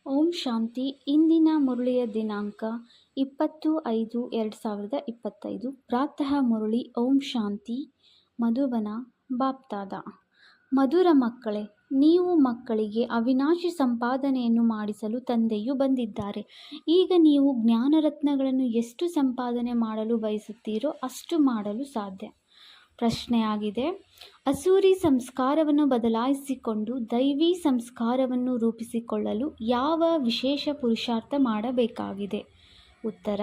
ಓಂ ಶಾಂತಿ. ಇಂದಿನ ಮುರಳಿಯ ದಿನಾಂಕ 20/5/2025. ಪ್ರಾತಃ ಮುರಳಿ. ಓಂ ಶಾಂತಿ. ಮಧುಬನ. ಬಾಪ್ತಾದ. ಮಧುರ ಮಕ್ಕಳೇ, ನೀವು ಮಕ್ಕಳಿಗೆ ಅವಿನಾಶಿ ಸಂಪಾದನೆಯನ್ನು ಮಾಡಿಸಲು ತಂದೆಯು ಬಂದಿದ್ದಾರೆ. ಈಗ ನೀವು ಜ್ಞಾನರತ್ನಗಳನ್ನು ಎಷ್ಟು ಸಂಪಾದನೆ ಮಾಡಲು ಬಯಸುತ್ತೀರೋ ಅಷ್ಟು ಮಾಡಲು ಸಾಧ್ಯ. ಪ್ರಶ್ನೆಯಾಗಿದೆ: ಅಸೂರಿ ಸಂಸ್ಕಾರವನ್ನು ಬದಲಾಯಿಸಿಕೊಂಡು ದೈವಿ ಸಂಸ್ಕಾರವನ್ನು ರೂಪಿಸಿಕೊಳ್ಳಲು ಯಾವ ವಿಶೇಷ ಪುರುಷಾರ್ಥ ಮಾಡಬೇಕಾಗಿದೆ? ಉತ್ತರ: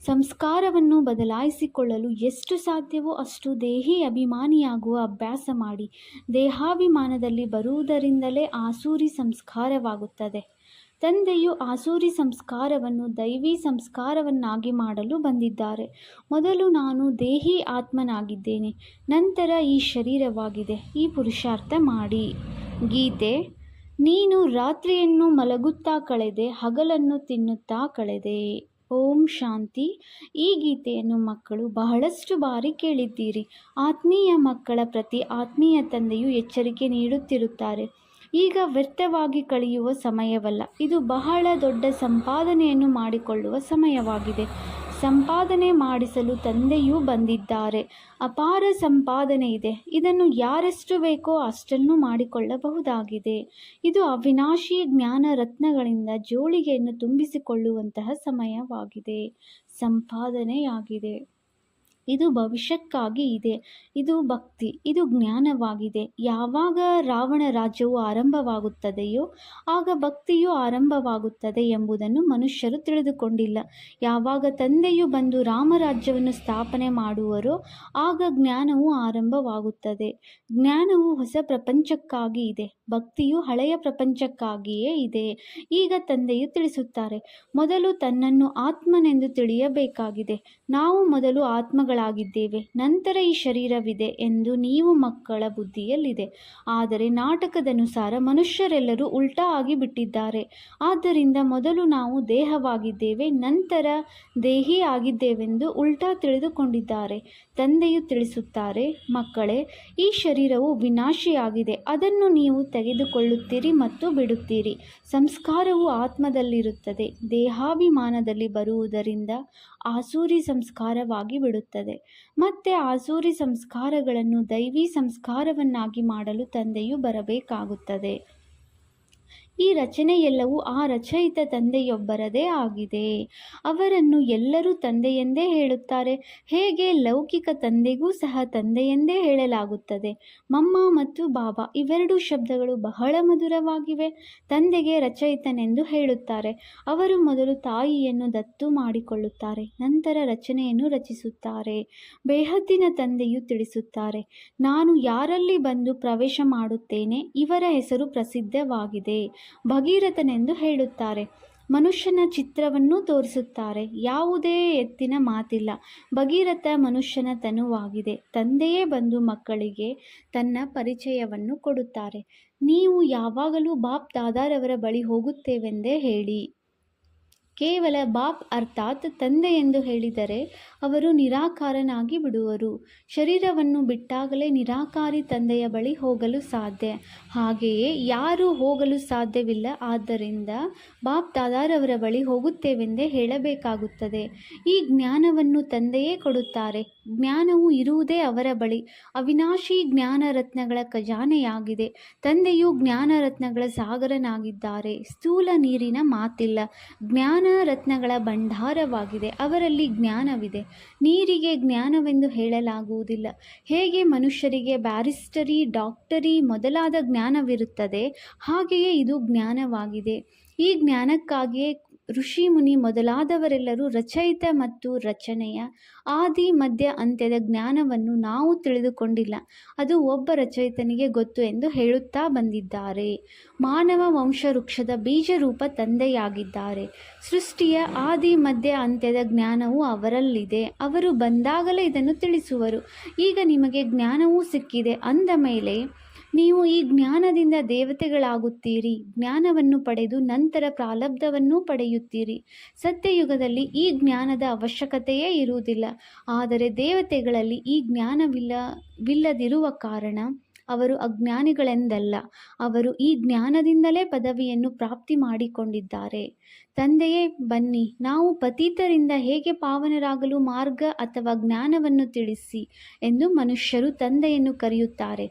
ಸಂಸ್ಕಾರವನ್ನು ಬದಲಾಯಿಸಿಕೊಳ್ಳಲು ಎಷ್ಟು ಸಾಧ್ಯವೋ ಅಷ್ಟು ದೇಹಿ ಅಭಿಮಾನಿಯಾಗುವ ಅಭ್ಯಾಸ ಮಾಡಿ. ದೇಹಾಭಿಮಾನದಲ್ಲಿ ಬರುವುದರಿಂದಲೇ ಆಸೂರಿ ಸಂಸ್ಕಾರವಾಗುತ್ತದೆ. ತಂದೆಯು ಆಸೂರಿ ಸಂಸ್ಕಾರವನ್ನು ದೈವಿ ಸಂಸ್ಕಾರವನ್ನಾಗಿ ಮಾಡಲು ಬಂದಿದ್ದಾರೆ. ಮೊದಲು ನಾನು ದೇಹಿ ಆತ್ಮನಾಗಿದ್ದೇನೆ, ನಂತರ ಈ ಶರೀರವಾಗಿದೆ. ಈ ಪುರುಷಾರ್ಥ ಮಾಡಿ. ಗೀತೆ: ನೀನು ರಾತ್ರಿಯನ್ನು ಮಲಗುತ್ತಾ ಕಳೆದೆ, ಹಗಲನ್ನು ತಿನ್ನುತ್ತಾ ಕಳೆದೆ. ಓಂ ಶಾಂತಿ. ಈ ಗೀತೆಯನ್ನು ಮಕ್ಕಳು ಬಹಳಷ್ಟು ಬಾರಿ ಕೇಳಿದ್ದೀರಿ. ಆತ್ಮೀಯ ಮಕ್ಕಳ ಪ್ರತಿ ಆತ್ಮೀಯ ತಂದೆಯು ಎಚ್ಚರಿಕೆ ನೀಡುತ್ತಿರುತ್ತಾರೆ. ಈಗ ವ್ಯರ್ಥವಾಗಿ ಕಳೆಯುವ ಸಮಯವಲ್ಲ, ಇದು ಬಹಳ ದೊಡ್ಡ ಸಂಪಾದನೆಯನ್ನು ಮಾಡಿಕೊಳ್ಳುವ ಸಮಯವಾಗಿದೆ. ಸಂಪಾದನೆ ಮಾಡಿಸಲು ತಂದೆಯೂ ಬಂದಿದ್ದಾರೆ. ಅಪಾರ ಸಂಪಾದನೆ ಇದೆ. ಇದನ್ನು ಯಾರೆಷ್ಟು ಬೇಕೋ ಅಷ್ಟನ್ನು ಮಾಡಿಕೊಳ್ಳಬಹುದಾಗಿದೆ. ಇದು ಅವಿನಾಶಿ ಜ್ಞಾನ ರತ್ನಗಳಿಂದ ಜೋಳಿಗೆಯನ್ನು ತುಂಬಿಸಿಕೊಳ್ಳುವಂತಹ ಸಮಯವಾಗಿದೆ. ಸಂಪಾದನೆಯಾಗಿದೆ. ಇದು ಭವಿಷ್ಯಕ್ಕಾಗಿ ಇದೆ. ಇದು ಭಕ್ತಿ, ಇದು ಜ್ಞಾನವಾಗಿದೆ. ಯಾವಾಗ ರಾವಣ ರಾಜ್ಯವು ಆರಂಭವಾಗುತ್ತದೆಯೋ ಆಗ ಭಕ್ತಿಯು ಆರಂಭವಾಗುತ್ತದೆ ಎಂಬುದನ್ನು ಮನುಷ್ಯರು ತಿಳಿದುಕೊಂಡಿಲ್ಲ. ಯಾವಾಗ ತಂದೆಯು ಬಂದು ರಾಮರಾಜ್ಯವನ್ನು ಸ್ಥಾಪನೆ ಮಾಡುವರೋ ಆಗ ಜ್ಞಾನವು ಆರಂಭವಾಗುತ್ತದೆ. ಜ್ಞಾನವು ಹೊಸ ಪ್ರಪಂಚಕ್ಕಾಗಿ ಇದೆ, ಭಕ್ತಿಯು ಹಳೆಯ ಪ್ರಪಂಚಕ್ಕಾಗಿಯೇ ಇದೆ. ಈಗ ತಂದೆಯು ತಿಳಿಸುತ್ತಾರೆ, ಮೊದಲು ತನ್ನನ್ನು ಆತ್ಮನೆಂದು ತಿಳಿಯಬೇಕಾಗಿದೆ. ನಾವು ಮೊದಲು ಆತ್ಮಗಳಾಗಿದ್ದೇವೆ, ನಂತರ ಈ ಶರೀರವಿದೆ ಎಂದು ನೀವು ಮಕ್ಕಳ ಬುದ್ಧಿಯಲ್ಲಿದೆ. ಆದರೆ ನಾಟಕದನುಸಾರ ಮನುಷ್ಯರೆಲ್ಲರೂ ಉಲ್ಟಾ ಆಗಿ ಬಿಟ್ಟಿದ್ದಾರೆ. ಆದ್ದರಿಂದ ಮೊದಲು ನಾವು ದೇಹವಾಗಿದ್ದೇವೆ, ನಂತರ ದೇಹಿ ಆಗಿದ್ದೇವೆಂದು ಉಲ್ಟಾ ತಿಳಿದುಕೊಂಡಿದ್ದಾರೆ. ತಂದೆಯು ತಿಳಿಸುತ್ತಾರೆ, ಮಕ್ಕಳೇ, ಈ ಶರೀರವು ವಿನಾಶಿಯಾಗಿದೆ. ಅದನ್ನು ನೀವು ತೆಗೆದುಕೊಳ್ಳುತ್ತೀರಿ ಮತ್ತು ಬಿಡುತ್ತೀರಿ. ಸಂಸ್ಕಾರವು ಆತ್ಮದಲ್ಲಿರುತ್ತದೆ. ದೇಹಾಭಿಮಾನದಲ್ಲಿ ಬರುವುದರಿಂದ ಆಸೂರಿ ಸಂಸ್ಕಾರವಾಗಿ ಬಿಡುತ್ತದೆ. ಮತ್ತೆ ಆಸೂರಿ ಸಂಸ್ಕಾರಗಳನ್ನು ದೈವಿ ಸಂಸ್ಕಾರವನ್ನಾಗಿ ಮಾಡಲು ತಂದೆಯು ಬರಬೇಕಾಗುತ್ತದೆ. ಈ ರಚನೆಯೆಲ್ಲವೂ ಆ ರಚಯಿತ ತಂದೆಯೊಬ್ಬರದೇ ಆಗಿದೆ. ಅವರನ್ನು ಎಲ್ಲರೂ ತಂದೆಯೆಂದೇ ಹೇಳುತ್ತಾರೆ. ಹೇಗೆ ಲೌಕಿಕ ತಂದೆಗೂ ಸಹ ತಂದೆಯೆಂದೇ ಹೇಳಲಾಗುತ್ತದೆ. ಮಮ್ಮ ಮತ್ತು ಬಾಬಾ ಇವೆರಡೂ ಶಬ್ದಗಳು ಬಹಳ ಮಧುರವಾಗಿವೆ. ತಂದೆಗೆ ರಚಯಿತನೆಂದು ಹೇಳುತ್ತಾರೆ. ಅವರು ಮೊದಲು ತಾಯಿಯನ್ನು ದತ್ತು ಮಾಡಿಕೊಳ್ಳುತ್ತಾರೆ, ನಂತರ ರಚನೆಯನ್ನು ರಚಿಸುತ್ತಾರೆ. ಬೇಹದ್ದಿನ ತಂದೆಯು ತಿಳಿಸುತ್ತಾರೆ, ನಾನು ಯಾರಲ್ಲಿ ಬಂದು ಪ್ರವೇಶ ಮಾಡುತ್ತೇನೆ ಇವರ ಹೆಸರು ಪ್ರಸಿದ್ಧವಾಗಿದೆ. ಭಗೀರಥನೆಂದು ಹೇಳುತ್ತಾರೆ. ಮನುಷ್ಯನ ಚಿತ್ರವನ್ನೂ ತೋರಿಸುತ್ತಾರೆ. ಯಾವುದೇ ಎತ್ತಿನ ಮಾತಿಲ್ಲ. ಭಗೀರಥ ಮನುಷ್ಯನ ತನುವಾಗಿದೆ. ತಂದೆಯೇ ಬಂದು ಮಕ್ಕಳಿಗೆ ತನ್ನ ಪರಿಚಯವನ್ನು ಕೊಡುತ್ತಾರೆ. ನೀವು ಯಾವಾಗಲೂ ಬಾಪ್ ದಾದಾರವರ ಬಳಿ ಹೋಗುತ್ತೇವೆಂದೇ ಹೇಳಿ. ಕೇವಲ ಬಾಪ್ ಅರ್ಥಾತ್ ತಂದೆ ಎಂದು ಹೇಳಿದರೆ ಅವರು ನಿರಾಕಾರನಾಗಿ ಬಿಡುವರು. ಶರೀರವನ್ನು ಬಿಟ್ಟಾಗಲೇ ನಿರಾಕಾರಿ ತಂದೆಯ ಬಳಿ ಹೋಗಲು ಸಾಧ್ಯ. ಹಾಗೆಯೇ ಯಾರೂ ಹೋಗಲು ಸಾಧ್ಯವಿಲ್ಲ. ಆದ್ದರಿಂದ ಬಾಪ್ ದಾದಾರವರ ಬಳಿ ಹೋಗುತ್ತೇವೆಂದೇ ಹೇಳಬೇಕಾಗುತ್ತದೆ. ಈ ಜ್ಞಾನವನ್ನು ತಂದೆಯೇ ಕೊಡುತ್ತಾರೆ. ಜ್ಞಾನವು ಇರುವುದೇ ಅವರ ಬಳಿ. ಅವಿನಾಶಿ ಜ್ಞಾನ ರತ್ನಗಳ ಖಜಾನೆಯಾಗಿದೆ. ತಂದೆಯು ಜ್ಞಾನ ರತ್ನಗಳ ಸಾಗರನಾಗಿದ್ದಾರೆ. ಸ್ಥೂಲ ನೀರಿನ ಮಾತಿಲ್ಲ. ಜ್ಞಾನ ರತ್ನಗಳ ಭಂಡಾರವಾಗಿದೆ. ಅವರಲ್ಲಿ ಜ್ಞಾನವಿದೆ. ನೀರಿಗೆ ಜ್ಞಾನವೆಂದು ಹೇಳಲಾಗುವುದಿಲ್ಲ. ಹೇಗೆ ಮನುಷ್ಯರಿಗೆ ಬ್ಯಾರಿಸ್ಟರಿ, ಡಾಕ್ಟರಿ ಮೊದಲಾದ ಜ್ಞಾನವಿರುತ್ತದೆ, ಹಾಗೆಯೇ ಇದು ಜ್ಞಾನವಾಗಿದೆ. ಈ ಜ್ಞಾನಕ್ಕಾಗಿಯೇ ಋಷಿ ಮುನಿ ಮೊದಲಾದವರೆಲ್ಲರೂ ರಚಯಿತ ಮತ್ತು ರಚನೆಯ ಆದಿ ಮಧ್ಯ ಅಂತ್ಯದ ಜ್ಞಾನವನ್ನು ನಾವು ತಿಳಿದುಕೊಂಡಿಲ್ಲ. ಅದು ಒಬ್ಬ ರಚಯಿತನಿಗೆ ಗೊತ್ತು ಎಂದು ಹೇಳುತ್ತಾ ಬಂದಿದ್ದಾರೆ. ಮಾನವ ವಂಶವೃಕ್ಷದ ಬೀಜರೂಪ ತಂದೆಯಾಗಿದ್ದಾರೆ. ಸೃಷ್ಟಿಯ ಆದಿ ಮಧ್ಯ ಅಂತ್ಯದ ಜ್ಞಾನವು ಅವರಲ್ಲಿದೆ. ಅವರು ಬಂದಾಗಲೇ ಇದನ್ನು ತಿಳಿಸುವರು. ಈಗ ನಿಮಗೆ ಜ್ಞಾನವೂ ಸಿಕ್ಕಿದೆ ಅಂದ ಮೇಲೆ ನೀವು ಈ ಜ್ಞಾನದಿಂದ ದೇವತೆಗಳಾಗುತ್ತೀರಿ. ಜ್ಞಾನವನ್ನು ಪಡೆದು ನಂತರ ಪ್ರಾರಬ್ಧವನ್ನೂ ಪಡೆಯುತ್ತೀರಿ. ಸತ್ಯಯುಗದಲ್ಲಿ ಈ ಜ್ಞಾನದ ಅವಶ್ಯಕತೆಯೇ ಇರುವುದಿಲ್ಲ. ಆದರೆ ದೇವತೆಗಳಲ್ಲಿ ಈ ಜ್ಞಾನವಿಲ್ಲದಿರುವ ಕಾರಣ ಅವರು ಅಜ್ಞಾನಿಗಳೆಂದಲ್ಲ, ಅವರು ಈ ಜ್ಞಾನದಿಂದಲೇ ಪದವಿಯನ್ನು ಪ್ರಾಪ್ತಿ ಮಾಡಿಕೊಂಡಿದ್ದಾರೆ. ತಂದೆಯೇ, ಬನ್ನಿ, ನಾವು ಪತಿತರಿಂದ ಹೇಗೆ ಪಾವನರಾಗಲು ಮಾರ್ಗ ಅಥವಾ ಜ್ಞಾನವನ್ನು ತಿಳಿಸಿ ಎಂದು ಮನುಷ್ಯರು ತಂದೆಯನ್ನು ಕರೆಯುತ್ತಾರೆ,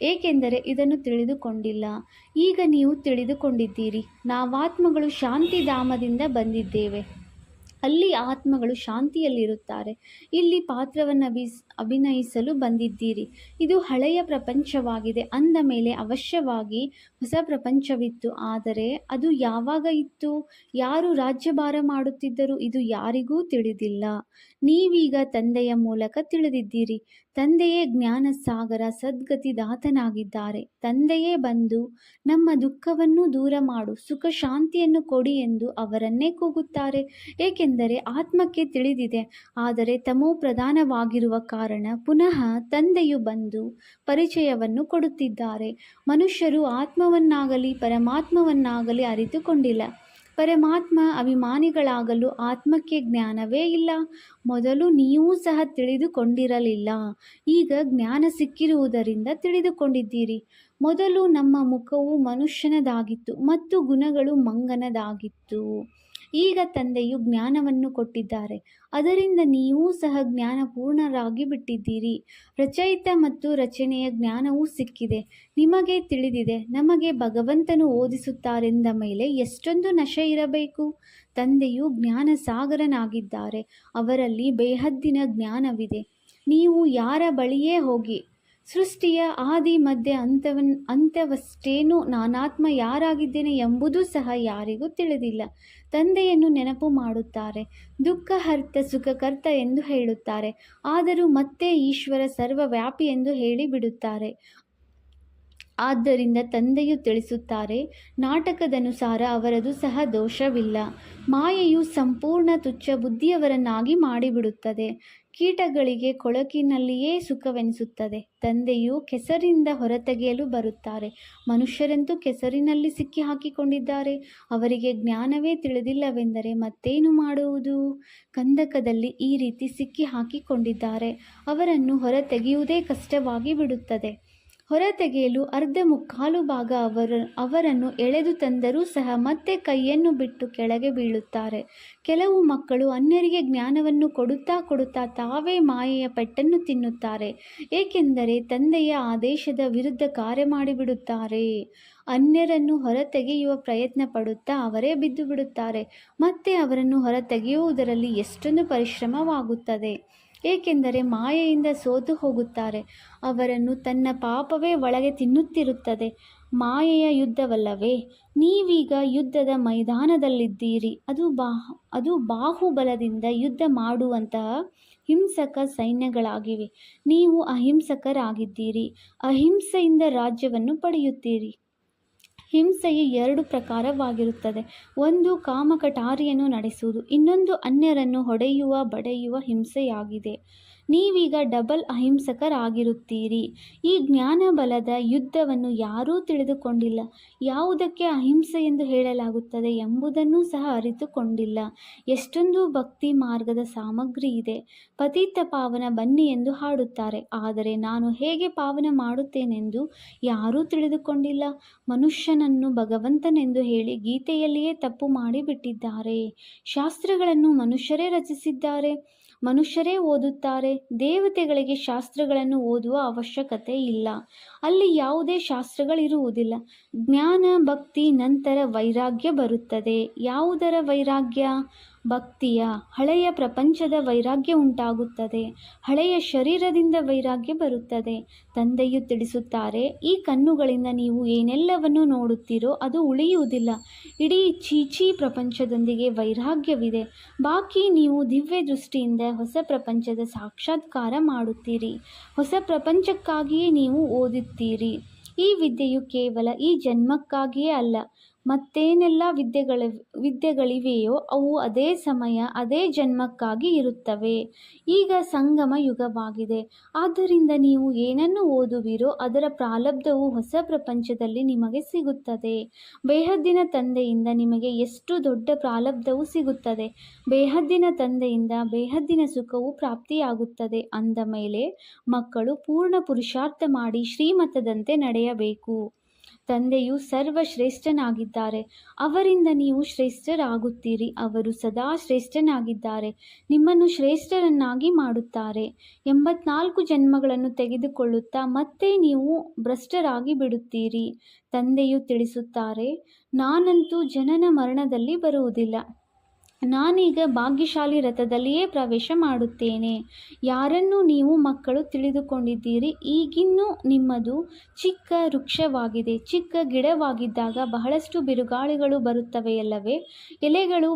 ಏಕೆಂದರೆ ಇದನ್ನು ತಿಳಿದುಕೊಂಡಿಲ್ಲ. ಈಗ ನೀವು ತಿಳಿದುಕೊಂಡಿದ್ದೀರಿ. ನಾವಾತ್ಮಗಳು ಶಾಂತಿಧಾಮದಿಂದ ಬಂದಿದ್ದೇವೆ. ಅಲ್ಲಿ ಆತ್ಮಗಳು ಶಾಂತಿಯಲ್ಲಿರುತ್ತಾರೆ. ಇಲ್ಲಿ ಪಾತ್ರವನ್ನು ಅಭಿನಯಿಸಲು ಬಂದಿದ್ದೀರಿ. ಇದು ಹಳೆಯ ಪ್ರಪಂಚವಾಗಿದೆ. ಅಂದ ಮೇಲೆ ಅವಶ್ಯವಾಗಿ ಹೊಸ ಪ್ರಪಂಚವಿತ್ತು. ಆದರೆ ಅದು ಯಾವಾಗ ಇತ್ತು? ಯಾರು ರಾಜ್ಯಭಾರ ಮಾಡುತ್ತಿದ್ದರು? ಇದು ಯಾರಿಗೂ ತಿಳಿದಿಲ್ಲ. ನೀವೀಗ ತಂದೆಯ ಮೂಲಕ ತಿಳಿದಿದ್ದೀರಿ. ತಂದೆಯೇ ಜ್ಞಾನ ಸಾಗರ, ಸದ್ಗತಿದಾತನಾಗಿದ್ದಾರೆ. ತಂದೆಯೇ ಬಂದು ನಮ್ಮ ದುಃಖವನ್ನು ದೂರ ಮಾಡು, ಸುಖ ಶಾಂತಿಯನ್ನು ಕೊಡಿ ಎಂದು ಅವರನ್ನೇ ಕೂಗುತ್ತಾರೆ. ಏಕೆಂದರೆ ಆತ್ಮಕ್ಕೆ ತಿಳಿದಿದೆ, ಆದರೆ ತಮೋ ಪ್ರಧಾನವಾಗಿರುವ ಕಾರಣ ಪುನಃ ತಂದೆಯು ಬಂದು ಪರಿಚಯವನ್ನು ಕೊಡುತ್ತಿದ್ದಾರೆ. ಮನುಷ್ಯರು ಆತ್ಮವನ್ನಾಗಲಿ ಪರಮಾತ್ಮವನ್ನಾಗಲಿ ಅರಿತುಕೊಂಡಿಲ್ಲ. ಪರಮಾತ್ಮ ಅಭಿಮಾನಿಗಳಾಗಲು ಆತ್ಮಕ್ಕೆ ಜ್ಞಾನವೇ ಇಲ್ಲ. ಮೊದಲು ನೀವೂ ಸಹ ತಿಳಿದುಕೊಂಡಿರಲಿಲ್ಲ. ಈಗ ಜ್ಞಾನ ಸಿಕ್ಕಿರುವುದರಿಂದ ತಿಳಿದುಕೊಂಡಿದ್ದೀರಿ. ಮೊದಲು ನಮ್ಮ ಮುಖವು ಮನುಷ್ಯನದಾಗಿತ್ತು ಮತ್ತು ಗುಣಗಳು ಮಂಗನದಾಗಿತ್ತು. ಈಗ ತಂದೆಯು ಜ್ಞಾನವನ್ನು ಕೊಟ್ಟಿದ್ದಾರೆ. ಅದರಿಂದ ನೀವೂ ಸಹ ಜ್ಞಾನಪೂರ್ಣರಾಗಿ ಬಿಟ್ಟಿದ್ದೀರಿ. ರಚಯಿತ ಮತ್ತು ರಚನೆಯ ಜ್ಞಾನವೂ ಸಿಕ್ಕಿದೆ. ನಿಮಗೆ ತಿಳಿದಿದೆ, ನಮಗೆ ಭಗವಂತನು ಓದಿಸುತ್ತಾರೆಂದ ಮೇಲೆ ಎಷ್ಟೊಂದು ನಶೆ ಇರಬೇಕು. ತಂದೆಯು ಜ್ಞಾನ ಸಾಗರನಾಗಿದ್ದಾರೆ. ಅವರಲ್ಲಿ ಬೇಹದ್ದಿನ ಜ್ಞಾನವಿದೆ. ನೀವು ಯಾರ ಬಳಿಯೇ ಹೋಗಿ, ಸೃಷ್ಟಿಯ ಆದಿ ಮಧ್ಯ ಅಂತ್ಯವಷ್ಟೇನು ನಾನಾತ್ಮ ಯಾರಾಗಿದ್ದೇನೆ ಎಂಬುದೂ ಸಹ ಯಾರಿಗೂ ತಿಳಿದಿಲ್ಲ. ತಂದೆಯನ್ನು ನೆನಪು ಮಾಡುತ್ತಾರೆ, ದುಃಖಹರ್ತ ಸುಖಕರ್ತ ಎಂದು ಹೇಳುತ್ತಾರೆ. ಆದರೂ ಮತ್ತೆ ಈಶ್ವರ ಸರ್ವವ್ಯಾಪಿ ಎಂದು ಹೇಳಿಬಿಡುತ್ತಾರೆ. ಆದ್ದರಿಂದ ತಂದೆಯು ತಿಳಿಸುತ್ತಾರೆ, ನಾಟಕದನುಸಾರ ಅವರದು ಸಹ ದೋಷವಿಲ್ಲ. ಮಾಯೆಯು ಸಂಪೂರ್ಣ ತುಚ್ಛ ಬುದ್ಧಿಯವರನ್ನಾಗಿ ಮಾಡಿಬಿಡುತ್ತದೆ. ಕೀಟಗಳಿಗೆ ಕೊಳಕಿನಲ್ಲಿಯೇ ಸುಖವೆನಿಸುತ್ತದೆ. ತಂದೆಯು ಕೆಸರಿನಿಂದ ಹೊರತೆಗೆಯಲು ಬರುತ್ತಾರೆ. ಮನುಷ್ಯರಂತೂ ಕೆಸರಿನಲ್ಲಿ ಸಿಕ್ಕಿ ಹಾಕಿಕೊಂಡಿದ್ದಾರೆ. ಅವರಿಗೆ ಜ್ಞಾನವೇ ತಿಳಿದಿಲ್ಲವೆಂದರೆ ಮತ್ತೇನು ಮಾಡುವುದು? ಕಂದಕದಲ್ಲಿ ಈ ರೀತಿ ಸಿಕ್ಕಿ ಹಾಕಿಕೊಂಡಿದ್ದಾರೆ. ಅವರನ್ನು ಹೊರತೆಗೆಯುವುದೇ ಕಷ್ಟವಾಗಿ ಬಿಡುತ್ತದೆ. ಹೊರತೆಗೆಯಲು ಅರ್ಧ ಮುಕ್ಕಾಲು ಭಾಗ ಅವರನ್ನು ಎಳೆದು ತಂದರೂ ಸಹ ಮತ್ತೆ ಕೈಯನ್ನು ಬಿಟ್ಟು ಕೆಳಗೆ ಬೀಳುತ್ತಾರೆ. ಕೆಲವು ಮಕ್ಕಳು ಅನ್ಯರಿಗೆ ಜ್ಞಾನವನ್ನು ಕೊಡುತ್ತಾ ತಾವೇ ಮಾಯೆಯ ಪೆಟ್ಟನ್ನು ತಿನ್ನುತ್ತಾರೆ. ಏಕೆಂದರೆ ತಂದೆಯ ಆದೇಶದ ವಿರುದ್ಧ ಕಾರ್ಯ ಮಾಡಿಬಿಡುತ್ತಾರೆ. ಅನ್ಯರನ್ನು ಹೊರತೆಗೆಯುವ ಪ್ರಯತ್ನ ಪಡುತ್ತಾ ಅವರೇ ಬಿದ್ದು ಬಿಡುತ್ತಾರೆ. ಮತ್ತೆ ಅವರನ್ನು ಹೊರತೆಗೆಯುವುದರಲ್ಲಿ ಎಷ್ಟೊಂದು ಪರಿಶ್ರಮವಾಗುತ್ತದೆ. ಏಕೆಂದರೆ ಮಾಯೆಯಿಂದ ಸೋತು ಹೋಗುತ್ತಾರೆ. ಅವರನ್ನು ತನ್ನ ಪಾಪವೇ ಒಳಗೆ ತಿನ್ನುತ್ತಿರುತ್ತದೆ. ಮಾಯೆಯ ಯುದ್ಧವಲ್ಲವೇ? ನೀವೀಗ ಯುದ್ಧದ ಮೈದಾನದಲ್ಲಿದ್ದೀರಿ. ಅದು ಬಾಹುಬಲದಿಂದ ಯುದ್ಧ ಮಾಡುವಂತಹ ಹಿಂಸಕ ಸೈನ್ಯಗಳಾಗಿವೆ. ನೀವು ಅಹಿಂಸಕರಾಗಿದ್ದೀರಿ. ಅಹಿಂಸೆಯಿಂದ ರಾಜ್ಯವನ್ನು ಪಡೆಯುತ್ತೀರಿ. ಹಿಂಸೆಯು 2 ಪ್ರಕಾರವಾಗಿರುತ್ತದೆ. ಒಂದು ಕಾಮಕಟಾರಿಯನ್ನು ನಡೆಸುವುದು, ಇನ್ನೊಂದು ಅನ್ಯರನ್ನು ಬಡೆಯುವ ಹಿಂಸೆಯಾಗಿದೆ. ನೀವೀಗ ಡಬಲ್ ಅಹಿಂಸಕರಾಗಿರುತ್ತೀರಿ. ಈ ಜ್ಞಾನಬಲದ ಯುದ್ಧವನ್ನು ಯಾರೂ ತಿಳಿದುಕೊಂಡಿಲ್ಲ. ಯಾವುದಕ್ಕೆ ಅಹಿಂಸೆ ಎಂದು ಹೇಳಲಾಗುತ್ತದೆ ಎಂಬುದನ್ನು ಸಹ ಅರಿತುಕೊಂಡಿಲ್ಲ. ಎಷ್ಟೊಂದು ಭಕ್ತಿ ಮಾರ್ಗದ ಸಾಮಗ್ರಿ ಇದೆ. ಪತಿತ ಪಾವನ ಬನ್ನಿ ಎಂದು ಹಾಡುತ್ತಾರೆ, ಆದರೆ ನಾನು ಹೇಗೆ ಪಾವನ ಮಾಡುತ್ತೇನೆಂದು ಯಾರೂ ತಿಳಿದುಕೊಂಡಿಲ್ಲ. ಮನುಷ್ಯನನ್ನು ಭಗವಂತನೆಂದು ಹೇಳಿ ಗೀತೆಯಲ್ಲಿಯೇ ತಪ್ಪು ಮಾಡಿಬಿಟ್ಟಿದ್ದಾರೆ. ಶಾಸ್ತ್ರಗಳನ್ನು ಮನುಷ್ಯರೇ ರಚಿಸಿದ್ದಾರೆ, ಮನುಷ್ಯರೇ ಓದುತ್ತಾರೆ. ದೇವತೆಗಳಿಗೆ ಶಾಸ್ತ್ರಗಳನ್ನು ಓದುವ ಅವಶ್ಯಕತೆ ಇಲ್ಲ. ಅಲ್ಲಿ ಯಾವುದೇ ಶಾಸ್ತ್ರಗಳಿರುವುದಿಲ್ಲ. ಜ್ಞಾನ ಭಕ್ತಿ ನಂತರ ವೈರಾಗ್ಯ ಬರುತ್ತದೆ. ಯಾವುದರ ವೈರಾಗ್ಯ? ಭಕ್ತಿಯ. ಹಳೆಯ ಪ್ರಪಂಚದ ವೈರಾಗ್ಯ ಉಂಟಾಗುತ್ತದೆ. ಹಳೆಯ ಶರೀರದಿಂದ ವೈರಾಗ್ಯ ಬರುತ್ತದೆ. ತಂದೆಯು ತಿಳಿಸುತ್ತಾರೆ, ಈ ಕಣ್ಣುಗಳಿಂದ ನೀವು ಏನೆಲ್ಲವನ್ನು ನೋಡುತ್ತೀರೋ ಅದು ಉಳಿಯುವುದಿಲ್ಲ. ಇಡೀ ಚೀಚಿ ಪ್ರಪಂಚದೊಂದಿಗೆ ವೈರಾಗ್ಯವಿದೆ. ಬಾಕಿ ನೀವು ದಿವ್ಯ ದೃಷ್ಟಿಯಿಂದ ಹೊಸ ಪ್ರಪಂಚದ ಸಾಕ್ಷಾತ್ಕಾರ ಮಾಡುತ್ತೀರಿ. ಹೊಸ ಪ್ರಪಂಚಕ್ಕಾಗಿಯೇ ನೀವು ಓದುತ್ತೀರಿ. ಈ ವಿದ್ಯೆಯು ಕೇವಲ ಈ ಜನ್ಮಕ್ಕಾಗಿಯೇ ಅಲ್ಲ, ಮತ್ತೇನೆಲ್ಲ ವಿದ್ಯೆಗಳಿವೆಯೋ ಅವು ಅದೇ ಸಮಯ ಅದೇ ಜನ್ಮಕ್ಕಾಗಿ ಇರುತ್ತವೆ. ಈಗ ಸಂಗಮ ಯುಗವಾಗಿದೆ. ಆದ್ದರಿಂದ ನೀವು ಏನನ್ನು ಓದುವಿರೋ ಅದರ ಪ್ರಾರಬ್ಧವು ಹೊಸ ಪ್ರಪಂಚದಲ್ಲಿ ನಿಮಗೆ ಸಿಗುತ್ತದೆ. ಬೇಹದ್ದಿನ ತಂದೆಯಿಂದ ನಿಮಗೆ ಎಷ್ಟು ದೊಡ್ಡ ಪ್ರಾರಬ್ಧವು ಸಿಗುತ್ತದೆ. ಬೇಹದ್ದಿನ ತಂದೆಯಿಂದ ಬೇಹದ್ದಿನ ಸುಖವು ಪ್ರಾಪ್ತಿಯಾಗುತ್ತದೆ. ಅಂದ ಮೇಲೆ ಮಕ್ಕಳು ಪೂರ್ಣ ಪುರುಷಾರ್ಥ ಮಾಡಿ ಶ್ರೀಮತದಂತೆ ನಡೆಯಬೇಕು. ತಂದೆಯು ಸರ್ವಶ್ರೇಷ್ಠನಾಗಿದ್ದಾರೆ. ಅವರಿಂದ ನೀವು ಶ್ರೇಷ್ಠರಾಗುತ್ತೀರಿ. ಅವರು ಸದಾ ಶ್ರೇಷ್ಠನಾಗಿದ್ದಾರೆ. ನಿಮ್ಮನ್ನು ಶ್ರೇಷ್ಠರನ್ನಾಗಿ ಮಾಡುತ್ತಾರೆ. 84 ಜನ್ಮಗಳನ್ನು ತೆಗೆದುಕೊಳ್ಳುತ್ತಾ ಮತ್ತೆ ನೀವು ಭ್ರಷ್ಟರಾಗಿ ಬಿಡುತ್ತೀರಿ. ತಂದೆಯು ತಿಳಿಸುತ್ತಾರೆ, ನಾನಂತೂ ಜನನ ಮರಣದಲ್ಲಿ ಬರುವುದಿಲ್ಲ. ನಾನೀಗ ಭಾಗ್ಯಶಾಲಿ ರಥದಲ್ಲಿಯೇ ಪ್ರವೇಶ ಮಾಡುತ್ತೇನೆ. ಯಾರನ್ನು ನೀವು ಮಕ್ಕಳು ತಿಳಿದುಕೊಂಡಿದ್ದೀರಿ. ಈಗಿನ್ನೂ ನಿಮ್ಮದು ಚಿಕ್ಕ ವೃಕ್ಷವಾಗಿದೆ. ಚಿಕ್ಕ ಗಿಡವಾಗಿದ್ದಾಗ ಬಹಳಷ್ಟು ಬಿರುಗಾಳಿಗಳು ಬರುತ್ತವೆಯಲ್ಲವೇ? ಎಲೆಗಳು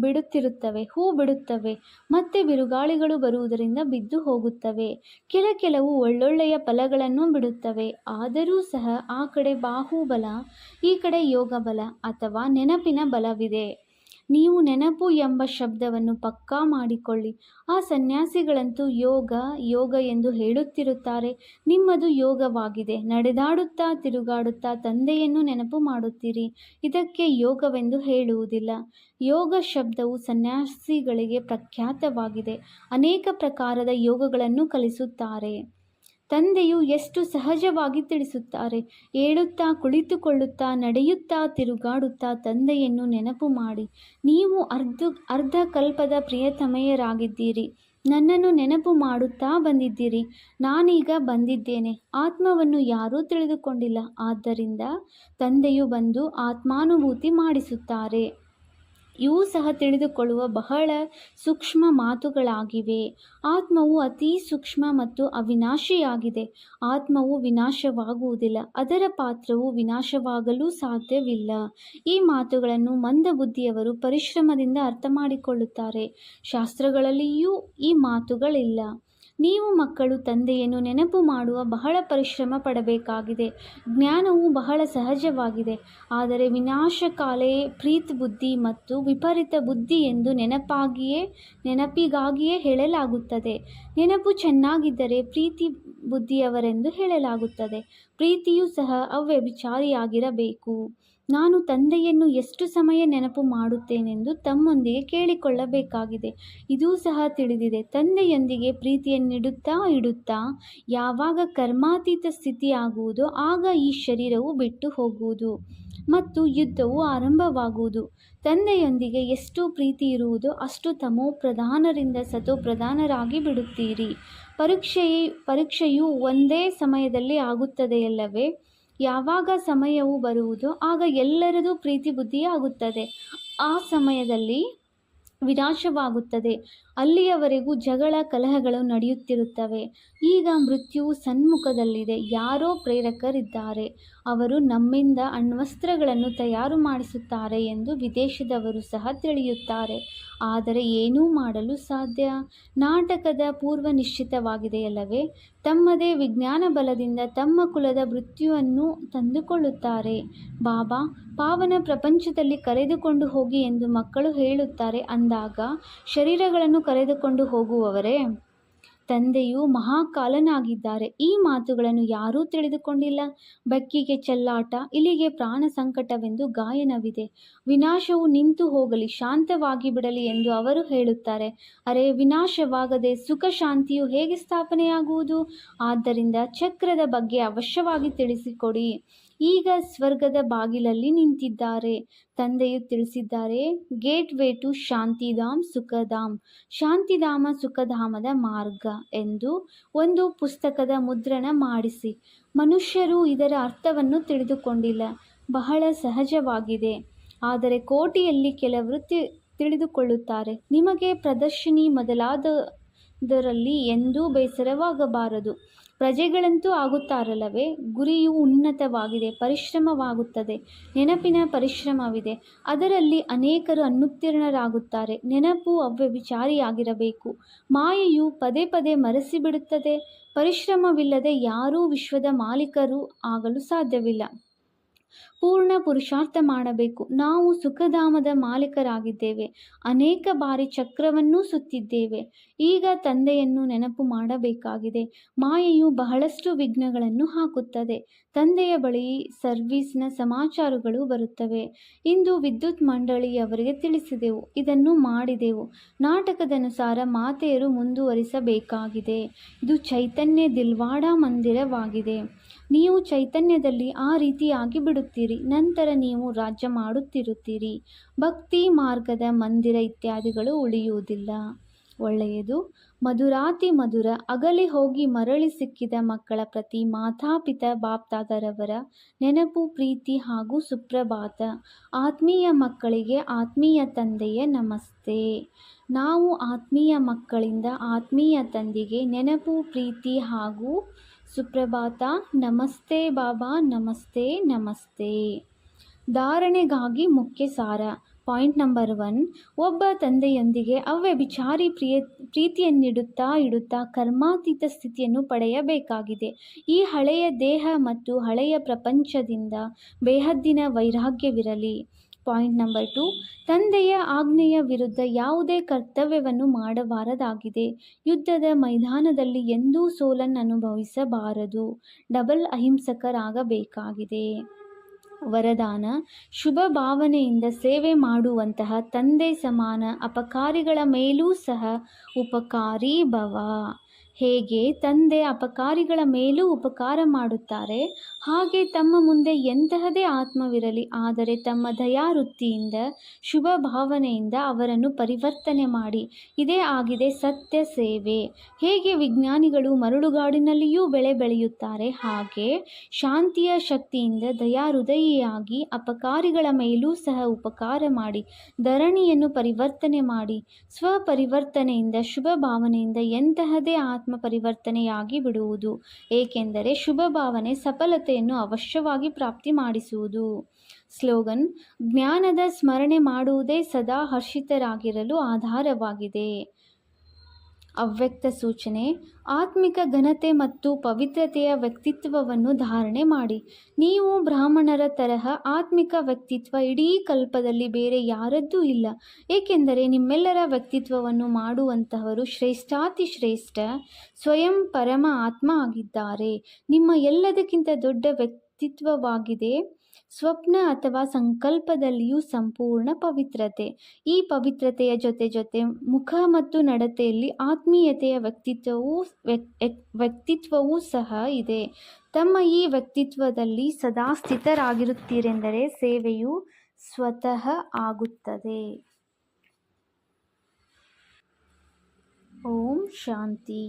ಬಿಡುತ್ತಿರುತ್ತವೆ, ಹೂ ಬಿಡುತ್ತವೆ, ಮತ್ತೆ ಬಿರುಗಾಳಿಗಳು ಬರುವುದರಿಂದ ಬಿದ್ದು ಹೋಗುತ್ತವೆ. ಕೆಲವು ಒಳ್ಳೊಳ್ಳೆಯ ಫಲಗಳನ್ನು ಬಿಡುತ್ತವೆ. ಆದರೂ ಸಹ ಆ ಕಡೆ ಬಾಹುಬಲ, ಈ ಕಡೆ ಯೋಗಬಲ ಅಥವಾ ನೆನಪಿನ ಬಲವಿದೆ. ನೀವು ನೆನಪು ಎಂಬ ಶಬ್ದವನ್ನು ಪಕ್ಕಾ ಮಾಡಿಕೊಳ್ಳಿ. ಆ ಸನ್ಯಾಸಿಗಳಂತೂ ಯೋಗ ಯೋಗ ಎಂದು ಹೇಳುತ್ತಿರುತ್ತಾರೆ. ನಿಮ್ಮದು ಯೋಗವಾಗಿದೆ. ನಡೆದಾಡುತ್ತಾ ತಿರುಗಾಡುತ್ತಾ ತಂದೆಯನ್ನು ನೆನಪು ಮಾಡುತ್ತೀರಿ. ಇದಕ್ಕೆ ಯೋಗವೆಂದು ಹೇಳುವುದಿಲ್ಲ. ಯೋಗ ಶಬ್ದವು ಸನ್ಯಾಸಿಗಳಿಗೆ ಪ್ರಖ್ಯಾತವಾಗಿದೆ. ಅನೇಕ ಪ್ರಕಾರದ ಯೋಗಗಳನ್ನು ಕಲಿಸುತ್ತಾರೆ. ತಂದೆಯು ಎಷ್ಟು ಸಹಜವಾಗಿ ತಿಳಿಸುತ್ತಾರೆ. ಏಳುತ್ತಾ ಕುಳಿತುಕೊಳ್ಳುತ್ತಾ ನಡೆಯುತ್ತಾ ತಿರುಗಾಡುತ್ತಾ ತಂದೆಯನ್ನು ನೆನಪು ಮಾಡಿ. ನೀವು ಅರ್ಧ ಕಲ್ಪದ ಪ್ರಿಯತಮೆಯರಾಗಿದ್ದೀರಿ. ನನ್ನನ್ನು ನೆನಪು ಮಾಡುತ್ತಾ ಬಂದಿದ್ದೀರಿ. ನಾನೀಗ ಬಂದಿದ್ದೇನೆ. ಆತ್ಮವನ್ನು ಯಾರೂ ತಿಳಿದುಕೊಂಡಿಲ್ಲ. ಆದ್ದರಿಂದ ತಂದೆಯು ಬಂದು ಆತ್ಮಾನುಭೂತಿ ಮಾಡಿಸುತ್ತಾರೆ. ಇವು ಸಹ ತಿಳಿದುಕೊಳ್ಳುವ ಬಹಳ ಸೂಕ್ಷ್ಮ ಮಾತುಗಳಾಗಿವೆ. ಆತ್ಮವು ಅತಿ ಸೂಕ್ಷ್ಮ ಮತ್ತು ಅವಿನಾಶಿಯಾಗಿದೆ. ಆತ್ಮವು ವಿನಾಶವಾಗುವುದಿಲ್ಲ. ಅದರ ಪಾತ್ರವು ವಿನಾಶವಾಗಲು ಸಾಧ್ಯವಿಲ್ಲ. ಈ ಮಾತುಗಳನ್ನು ಮಂದಬುದ್ಧಿಯವರು ಪರಿಶ್ರಮದಿಂದ ಅರ್ಥ ಮಾಡಿಕೊಳ್ಳುತ್ತಾರೆ. ಶಾಸ್ತ್ರಗಳಲ್ಲಿಯೂ ಈ ಮಾತುಗಳಿಲ್ಲ. ನೀವು ಮಕ್ಕಳು ತಂದೆಯನ್ನು ನೆನಪು ಮಾಡುವ ಬಹಳ ಪರಿಶ್ರಮ ಪಡಬೇಕಾಗಿದೆ. ಜ್ಞಾನವು ಬಹಳ ಸಹಜವಾಗಿದೆ. ಆದರೆ ವಿನಾಶಕಾಲೇ ಪ್ರೀತ್ ಬುದ್ಧಿ ಮತ್ತು ವಿಪರೀತ ಬುದ್ಧಿ ಎಂದು ನೆನಪಿಗಾಗಿಯೇ ಹೇಳಲಾಗುತ್ತದೆ. ನೆನಪು ಚೆನ್ನಾಗಿದ್ದರೆ ಪ್ರೀತಿ ಬುದ್ಧಿಯವರೆಂದು ಹೇಳಲಾಗುತ್ತದೆ. ಪ್ರೀತಿಯೂ ಸಹ ಅವ್ಯಭಿಚಾರಿಯಾಗಿರಬೇಕು. ನಾನು ತಂದೆಯನ್ನು ಎಷ್ಟು ಸಮಯ ನೆನಪು ಮಾಡುತ್ತೇನೆಂದು ತಮ್ಮೊಂದಿಗೆ ಕೇಳಿಕೊಳ್ಳಬೇಕಾಗಿದೆ. ಇದೂ ಸಹ ತಿಳಿದಿದೆ. ತಂದೆಯೊಂದಿಗೆ ಪ್ರೀತಿಯನ್ನಿಡುತ್ತಾ ಇಡುತ್ತಾ ಯಾವಾಗ ಕರ್ಮಾತೀತ ಸ್ಥಿತಿಯಾಗುವುದೋ ಆಗ ಈ ಶರೀರವು ಬಿಟ್ಟು ಹೋಗುವುದು ಮತ್ತು ಯುದ್ಧವು ಆರಂಭವಾಗುವುದು. ತಂದೆಯೊಂದಿಗೆ ಎಷ್ಟು ಪ್ರೀತಿ ಇರುವುದೋ ಅಷ್ಟು ತಮೋಪ್ರಧಾನರಿಂದ ಸತೋಪ್ರಧಾನರಾಗಿ ಬಿಡುತ್ತೀರಿ. ಪರೀಕ್ಷೆಯು ಒಂದೇ ಸಮಯದಲ್ಲಿ ಆಗುತ್ತದೆಯಲ್ಲವೇ? ಯಾವಾಗ ಸಮಯವು ಬರುವುದೋ ಆಗ ಎಲ್ಲರದು ಪ್ರೀತಿ ಬುದ್ಧಿಯಾಗುತ್ತದೆ. ಆ ಸಮಯದಲ್ಲಿ ವಿನಾಶವಾಗುತ್ತದೆ. ಅಲ್ಲಿಯವರೆಗೂ ಜಗಳ ಕಲಹಗಳು ನಡೆಯುತ್ತಿರುತ್ತವೆ. ಈಗ ಮೃತ್ಯುವು ಸನ್ಮುಖದಲ್ಲಿದೆ. ಯಾರೋ ಪ್ರೇರಕರಿದ್ದಾರೆ. ಅವರು ನಮ್ಮಿಂದ ಅಣ್ವಸ್ತ್ರಗಳನ್ನು ತಯಾರು ಮಾಡಿಸುತ್ತಾರೆ ಎಂದು ವಿದೇಶದವರು ಸಹ ತಿಳಿಯುತ್ತಾರೆ. ಆದರೆ ಏನೂ ಮಾಡಲು ಸಾಧ್ಯ. ನಾಟಕದ ಪೂರ್ವ ನಿಶ್ಚಿತವಾಗಿದೆಯಲ್ಲವೇ? ತಮ್ಮದೇ ವಿಜ್ಞಾನ ಬಲದಿಂದ ತಮ್ಮ ಕುಲದ ಮೃತ್ಯುವನ್ನು ತಂದುಕೊಳ್ಳುತ್ತಾರೆ. ಬಾಬಾ ಪಾವನ ಪ್ರಪಂಚದಲ್ಲಿ ಕರೆದುಕೊಂಡು ಹೋಗಿ ಎಂದು ಮಕ್ಕಳು ಹೇಳುತ್ತಾರೆ. ಅಂದಾಗ ಶರೀರಗಳನ್ನು ಕರೆದುಕೊಂಡು ಹೋಗುವವರೇ? ತಂದೆಯು ಮಹಾಕಾಲನಾಗಿದ್ದಾರೆ. ಈ ಮಾತುಗಳನ್ನು ಯಾರೂ ತಿಳಿದುಕೊಂಡಿಲ್ಲ. ಬೆಕ್ಕಿಗೆ ಚೆಲ್ಲಾಟ, ಇಲಿಗೆ ಪ್ರಾಣ ಸಂಕಟವೆಂದು ಗಾಯನವಿದೆ. ವಿನಾಶವು ನಿಂತು ಹೋಗಲಿ, ಶಾಂತವಾಗಿ ಬಿಡಲಿ ಎಂದು ಅವರು ಹೇಳುತ್ತಾರೆ. ಅರೆ, ವಿನಾಶವಾಗದೆ ಸುಖ ಶಾಂತಿಯು ಹೇಗೆ ಸ್ಥಾಪನೆಯಾಗುವುದು? ಆದ್ದರಿಂದ ಚಕ್ರದ ಬಗ್ಗೆ ಅವಶ್ಯವಾಗಿ ತಿಳಿಸಿಕೊಡಿ. ಈಗ ಸ್ವರ್ಗದ ಬಾಗಿಲಲ್ಲಿ ನಿಂತಿದ್ದಾರೆ. ತಂದೆಯು ತಿಳಿಸಿದ್ದಾರೆ, gate way to Shantidham ಸುಖಧಾಮ್, Shantidhama ಸುಖಧಾಮದ ಮಾರ್ಗ ಎಂದು ಒಂದು ಪುಸ್ತಕದ ಮುದ್ರಣ ಮಾಡಿಸಿ. ಮನುಷ್ಯರು ಇದರ ಅರ್ಥವನ್ನು ತಿಳಿದುಕೊಂಡಿಲ್ಲ. ಬಹಳ ಸಹಜವಾಗಿದೆ. ಆದರೆ ಕೋಟಿಯಲ್ಲಿ ಕೆಲವರು ತಿಳಿದುಕೊಳ್ಳುತ್ತಾರೆ. ನಿಮಗೆ ಪ್ರದರ್ಶಿನಿ ಮೊದಲಾದರಲ್ಲಿ ಎಂದೂ ಬೇಸರವಾಗಬಾರದು. ಪ್ರಜೆಗಳಂತೂ ಆಗುತ್ತಾರಲ್ಲವೇ? ಗುರಿಯು ಉನ್ನತವಾಗಿದೆ. ಪರಿಶ್ರಮವಾಗುತ್ತದೆ. ನೆನಪಿನ ಪರಿಶ್ರಮವಿದೆ. ಅದರಲ್ಲಿ ಅನೇಕರು ಅನುತ್ತೀರ್ಣರಾಗುತ್ತಾರೆ. ನೆನಪು ಅವ್ಯಭಿಚಾರಿಯಾಗಿರಬೇಕು. ಮಾಯೆಯು ಪದೇ ಪದೇ ಮರೆಸಿಬಿಡುತ್ತದೆ. ಪರಿಶ್ರಮವಿಲ್ಲದೆ ಯಾರೂ ವಿಶ್ವದ ಮಾಲೀಕರು ಆಗಲು ಸಾಧ್ಯವಿಲ್ಲ. ಪೂರ್ಣ ಪುರುಷಾರ್ಥ ಮಾಡಬೇಕು. ನಾವು ಸುಖಧಾಮದ ಮಾಲೀಕರಾಗಿದ್ದೇವೆ. ಅನೇಕ ಬಾರಿ ಚಕ್ರವನ್ನೂ ಸುತ್ತಿದ್ದೇವೆ. ಈಗ ತಂದೆಯನ್ನು ನೆನಪು ಮಾಡಬೇಕಾಗಿದೆ. ಮಾಯೆಯು ಬಹಳಷ್ಟು ವಿಘ್ನಗಳನ್ನು ಹಾಕುತ್ತದೆ. ತಂದೆಯ ಬಳಿ ಸರ್ವಿಸ್ನ ಸಮಾಚಾರಗಳು ಬರುತ್ತವೆ. ಇಂದು ವಿದ್ಯುತ್ ಮಂಡಳಿಯವರಿಗೆ ತಿಳಿಸಿದೆವು, ಇದನ್ನು ಮಾಡಿದೆವು. ನಾಟಕದನುಸಾರ ಮಾತೆಯರು ಮುಂದುವರಿಸಬೇಕಾಗಿದೆ. ಇದು ಚೈತನ್ಯ ದಿಲ್ವಾಡ ಮಂದಿರವಾಗಿದೆ. ನೀವು ಚೈತನ್ಯದಲ್ಲಿ ಆ ರೀತಿಯಾಗಿ ಬಿಡುತ್ತೀರಿ. ನಂತರ ನೀವು ರಾಜ್ಯ ಮಾಡುತ್ತಿರುತ್ತೀರಿ. ಭಕ್ತಿ ಮಾರ್ಗದ ಮಂದಿರ ಇತ್ಯಾದಿಗಳು ಉಳಿಯುವುದಿಲ್ಲ. ಒಳ್ಳೆಯದು. ಮಧುರಾತಿ ಮಧುರ ಅಗಲಿ ಹೋಗಿ ಮರಳಿ ಸಿಕ್ಕಿದ ಮಕ್ಕಳ ಪ್ರತಿ ಮಾತಾಪಿತ ಬಾಪ್ದಾದರವರ ನೆನಪು, ಪ್ರೀತಿ ಹಾಗೂ ಸುಪ್ರಭಾತ. ಆತ್ಮೀಯ ಮಕ್ಕಳಿಗೆ ಆತ್ಮೀಯ ತಂದೆಯ ನಮಸ್ತೆ. ನಾವು ಆತ್ಮೀಯ ಮಕ್ಕಳಿಂದ ಆತ್ಮೀಯ ತಂದೆಗೆ ನೆನಪು, ಪ್ರೀತಿ ಹಾಗೂ ಸುಪ್ರಭಾತ. ನಮಸ್ತೆ ಬಾಬಾ, ನಮಸ್ತೆ ನಮಸ್ತೆ. ಧಾರಣೆಗಾಗಿ ಮುಖ್ಯ ಸಾರ. Point number 1. ಒಬ್ಬ ತಂದೆಯೊಂದಿಗೆ ಅವ್ಯಭಿಚಾರಿ ಪ್ರೀತಿಯನ್ನಿಡುತ್ತಾ ಕರ್ಮಾತೀತ ಸ್ಥಿತಿಯನ್ನು ಪಡೆಯಬೇಕಾಗಿದೆ. ಈ ಹಳೆಯ ದೇಹ ಮತ್ತು ಹಳೆಯ ಪ್ರಪಂಚದಿಂದ ಬೇಹದ್ದಿನ ವೈರಾಗ್ಯವಿರಲಿ. Point number 2. ತಂದೆಯ ಆಜ್ಞೆಯ ವಿರುದ್ಧ ಯಾವುದೇ ಕರ್ತವ್ಯವನ್ನು ಮಾಡಬಾರದಾಗಿದೆ. ಯುದ್ಧದ ಮೈದಾನದಲ್ಲಿ ಎಂದೂ ಸೋಲನ್ನು ಅನುಭವಿಸಬಾರದು. ಡಬಲ್ ಅಹಿಂಸಕರಾಗಬೇಕಾಗಿದೆ. ವರದಾನ: ಶುಭ ಭಾವನೆಯಿಂದ ಸೇವೆ ಮಾಡುವಂತಹ ತಂದೆ ಸಮಾನ ಅಪಕಾರಿಗಳ ಮೇಲೂ ಸಹ ಉಪಕಾರಿ ಭವ. ಹೇಗೆ ತಂದೆ ಅಪಕಾರಿಗಳ ಮೇಲೂ ಉಪಕಾರ ಮಾಡುತ್ತಾರೆ, ಹಾಗೆ ತಮ್ಮ ಮುಂದೆ ಎಂತಹದೇ ಆತ್ಮವಿರಲಿ, ಆದರೆ ತಮ್ಮ ದಯಾವೃತ್ತಿಯಿಂದ ಶುಭ ಭಾವನೆಯಿಂದ ಅವರನ್ನು ಪರಿವರ್ತನೆ ಮಾಡಿ. ಇದೇ ಆಗಿದೆ ಸತ್ಯ ಸೇವೆ. ಹೇಗೆ ವಿಜ್ಞಾನಿಗಳು ಮರಳುಗಾಡಿನಲ್ಲಿಯೂ ಬೆಳೆ ಬೆಳೆಯುತ್ತಾರೆ, ಹಾಗೆ ಶಾಂತಿಯ ಶಕ್ತಿಯಿಂದ ದಯಾಹೃದಯಿಯಾಗಿ ಅಪಕಾರಿಗಳ ಮೇಲೂ ಸಹ ಉಪಕಾರ ಮಾಡಿ ಧರಣಿಯನ್ನು ಪರಿವರ್ತನೆ ಮಾಡಿ. ಸ್ವಪರಿವರ್ತನೆಯಿಂದ ಶುಭ ಭಾವನೆಯಿಂದ ಎಂತಹದೇ ಆತ್ಮ ಪರಿವರ್ತನೆಯಾಗಿ ಬಿಡುವುದು. ಏಕೆಂದರೆ ಶುಭ ಭಾವನೆ ಸಫಲತೆಯನ್ನು ಅವಶ್ಯವಾಗಿ ಪ್ರಾಪ್ತಿ ಮಾಡಿಸುವುದು. ಸ್ಲೋಗನ್: ಜ್ಞಾನದ ಸ್ಮರಣೆ ಮಾಡುವುದೇ ಸದಾ ಹರ್ಷಿತರಾಗಿರಲು ಆಧಾರವಾಗಿದೆ. ಅವ್ಯಕ್ತ ಸೂಚನೆ: ಆತ್ಮಿಕ ಘನತೆ ಮತ್ತು ಪವಿತ್ರತೆಯ ವ್ಯಕ್ತಿತ್ವವನ್ನು ಧಾರಣೆ ಮಾಡಿ. ನೀವು ಬ್ರಾಹ್ಮಣರ ತರಹ ಆತ್ಮಿಕ ವ್ಯಕ್ತಿತ್ವ ಇಡೀ ಕಲ್ಪದಲ್ಲಿ ಬೇರೆ ಯಾರದ್ದೂ ಇಲ್ಲ. ಏಕೆಂದರೆ ನಿಮ್ಮೆಲ್ಲರ ವ್ಯಕ್ತಿತ್ವವನ್ನು ಮಾಡುವಂತಹವರು ಶ್ರೇಷ್ಠಾತಿ ಶ್ರೇಷ್ಠ ಸ್ವಯಂ ಪರಮ ಆತ್ಮ ಆಗಿದ್ದಾರೆ. ನಿಮ್ಮ ಎಲ್ಲದಕ್ಕಿಂತ ದೊಡ್ಡ ವ್ಯಕ್ತಿತ್ವವಾಗಿದೆ ಸ್ವಪ್ನ ಅಥವಾ ಸಂಕಲ್ಪದಲ್ಲಿಯೂ ಸಂಪೂರ್ಣ ಪವಿತ್ರತೆ. ಈ ಪವಿತ್ರತೆಯ ಜೊತೆ ಮುಖ ಮತ್ತು ನಡತೆಯಲ್ಲಿ ಆತ್ಮೀಯತೆಯ ವ್ಯಕ್ತಿತ್ವವೂ ಸಹ ಇದೆ. ತಮ್ಮ ಈ ವ್ಯಕ್ತಿತ್ವದಲ್ಲಿ ಸದಾ ಸ್ಥಿತರಾಗಿರುತ್ತೀರೆಂದರೆ ಸೇವೆಯು ಸ್ವತಃ ಆಗುತ್ತದೆ. ಓಂ ಶಾಂತಿ.